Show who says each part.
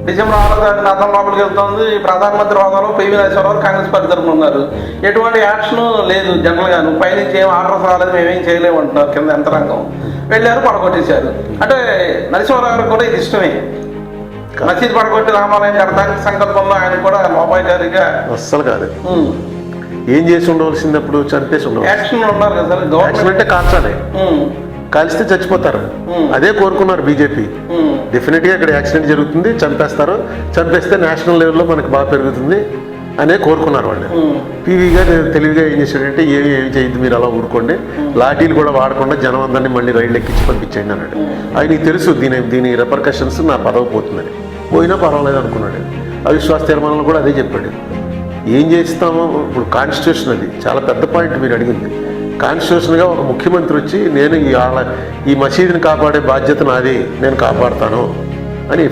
Speaker 1: December 6వ తారీఖున అతను లోపలికి వెళ్తుంది. ప్రధానమంత్రి హోదాలో పివి నరసింహారావు కాంగ్రెస్ పార్టీ తరఫున ఉన్నారు. ఎటువంటి యాక్షన్ లేదు. జనరల్గా నువ్వు పైనుంచి ఏం ఆర్డర్స్ రాలేదు, మేమేం చేయలేము అంటున్నారు కింద యంత్రాంగం. వెళ్ళారు, పడగొట్టేశారు. అంటే నరసింహారావు కూడా ఇది ఇష్టమే. మసీద్ పడగొట్టి రామాలయం కడతానికి సంకల్పంలో ఆయన కూడా లోపాయికారిగా
Speaker 2: అస్సలు కాదు. ఏం చేసి ఉండవలసింది అప్పుడు? చంపేసి ఉండవు.
Speaker 1: యాక్షన్ ఉన్నారు కదా సార్.
Speaker 2: యాక్షన్ అంటే కాల్చాలి, కాల్స్తే చచ్చిపోతారు. అదే కోరుకున్నారు బీజేపీ. డెఫినెట్గా ఇక్కడ యాక్సిడెంట్ జరుగుతుంది, చంపేస్తారు. చంపేస్తే నేషనల్ లెవెల్లో మనకు బాగా పెరుగుతుంది అనే కోరుకున్నారు వాళ్ళు. పీవీ గారు తెలివిగా ఏం చేశాడంటే ఏమి చేయద్దు, మీరు అలా ఊరుకోండి, లాఠీలు కూడా వాడకుండా జనం అందరినీ మళ్ళీ రైళ్ళు ఎక్కించి పంపించండి అన్నాడు. ఆయనకి తెలుసు దీని రెపర్కషన్స్ నా పదవి పోతుందని. పోయినా పర్వాలేదు అనుకున్నాడు. అవిశ్వాస తీర్మానంలో కూడా అదే చెప్పాడు. ఏం చేస్తామో ఇప్పుడు కాన్స్టిట్యూషన్, అది చాలా పెద్ద పాయింట్ మీరు అడిగింది. కాన్స్టిట్యూషన్గా ఒక ముఖ్యమంత్రి వచ్చి నేను ఈ మసీదుని కాపాడే బాధ్యత నాది, నేను కాపాడుతాను అని